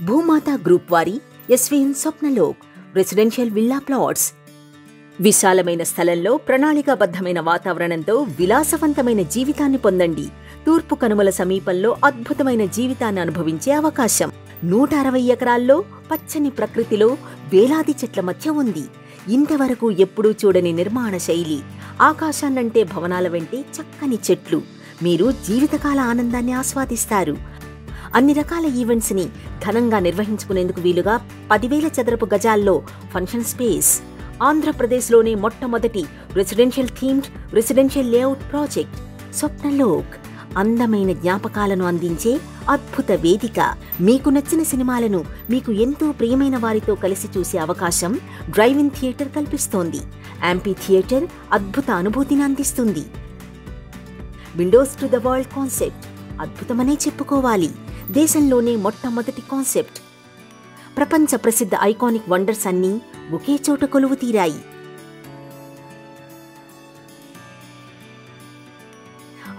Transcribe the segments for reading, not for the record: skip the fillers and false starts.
భూమాత గ్రూప్ వారి SVN Swapnalok residential villa plots. విశాలమైన స్థలంలో ప్రణాళికాబద్ధమైన వాతావరణంతో విలాసవంతమైన జీవితాన్ని పొందండి. తూర్పు కనుమల సమీపంలో అద్భుతమైన జీవితాన్ని అనుభవించే అవకాశం. 160 ఎకరాల్లో పచ్చని ప్రకృతిలో వేలాది చెట్ల మధ్య ఉంది. ఇంతవరకు ఎప్పుడూ చూడని నిర్మాణ శైలి. ఆకాశాన్నంటే భవనాల వెంటే చక్కని చెట్లు. మీరు జీవితకాల ఆనందాన్ని ఆస్వాదిస్తారు. అన్ని రకాల ఈవెంట్స్ ని ఘనంగా నిర్వహించుకునేందుకు వీలుగా 10,000 చదరపు గజాల్లో ఫంక్షన్ స్పేస్. ఆంధ్రప్రదేశ్లోనే మొట్టమొదటి residential themed residential layout project Swapnalok. అందమైన జ్ఞాపకాలను అందించే అద్భుత వేదిక. మీకు నచ్చిన సినిమాలను మీకు ఎంతో ప్రియమైన వారితో కలిసి చూసే అవకాశం డ్రైవ్-ఇన్ థియేటర్ కల్పిస్తోంది. యాంపీ థియేటర్ అద్భుత అనుభూతిని అందిస్తుంది. Windows to the world concept అద్భుతమనే చెప్పుకోవాలి. దేశంలోనే మొట్టమొదటి కాన్సెప్ట్. ప్రపంచ ప్రసిద్ధ ఐకానిక్ వండర్స్ అన్నీ ఒకే చోట కొలువు తీరాయి.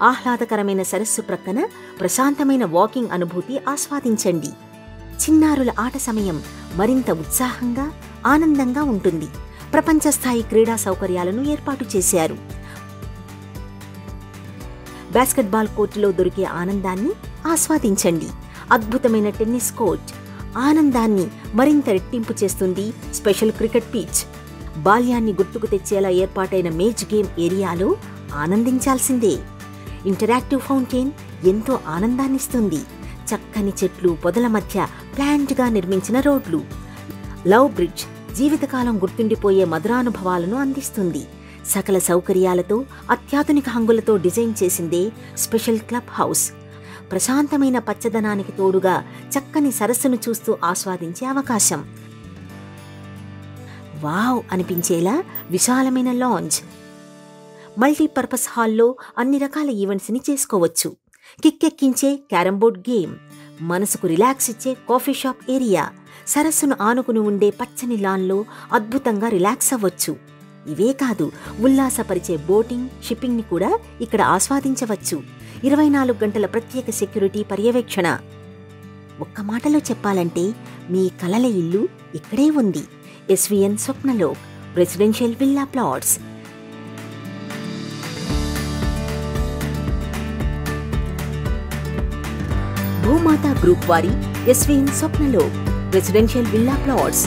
ఆహ్లాదకరమైన సరస్సు ప్రక్కన ప్రశాంతమైన వాకింగ్ అనుభూతి ఆస్వాదించండి. చిన్నారుల ఆట సమయం మరింత ఉత్సాహంగా, ఆనందంగా ఉంటుంది. ప్రపంచ స్థాయి క్రీడా సౌకర్యాలను ఏర్పాటు చేశారు. బాస్కెట్బాల్ కోర్టులో దొరికే ఆనందాన్ని ఆస్వాదించండి. అద్భుతమైన టెన్నిస్ కోర్ట్ ఆనందాన్ని మరింత రెట్టింపు చేస్తుంది. Special cricket pitch. బాల్యాన్ని గుర్తుకు తెచ్చేలా ఏర్పాటైన మేజ్ గేమ్ ఏరియాలో ఆనందించాల్సిందే. ఇంటరాక్టివ్ ఫౌంటైన్ ఎంతో ఆనందాన్నిస్తుంది. చక్కని చెట్లు, పొదల మధ్య ప్లాంట్గా నిర్మించిన రోడ్లు. లవ్ బ్రిడ్జ్ జీవితకాలం గుర్తుండిపోయే మధురానుభవాలను అందిస్తుంది. సకల సౌకర్యాలతో అత్యాధునిక హంగులతో డిజైన్ చేసిందే స్పెషల్ క్లబ్ హౌస్. ప్రశాంతమైన పచ్చదనానికి తోడుగా చక్కని సరస్సును చూస్తూ ఆస్వాదించే అవకాశం. వావ్ అనిపించేలా విశాలమైన లాంజ్. మల్టీపర్పస్ హాల్లో అన్ని రకాల ఈవెంట్స్ని చేసుకోవచ్చు. కిక్కెక్కించే క్యారంబోర్డ్ గేమ్, మనసుకు రిలాక్స్ ఇచ్చే కాఫీ షాప్ ఏరియా, సరస్సును ఆనుకుని ఉండే పచ్చని లాన్లో అద్భుతంగా రిలాక్స్ అవ్వచ్చు. ఇవే కాదు, ఉల్లాసపరిచే బోటింగ్, షిప్పింగ్ని కూడా ఇక్కడ ఆస్వాదించవచ్చు. 24 గంటల ప్రత్యేక సెక్యూరిటీ పర్యవేక్షణ. ఒక్క మాటలో చెప్పాలంటే మీ కలల ఇల్లు ఇక్కడే ఉంది. SVN Swapnalok residential villa plots. భూమాత గ్రూప్ వారి SVN Swapnalok residential villa plots.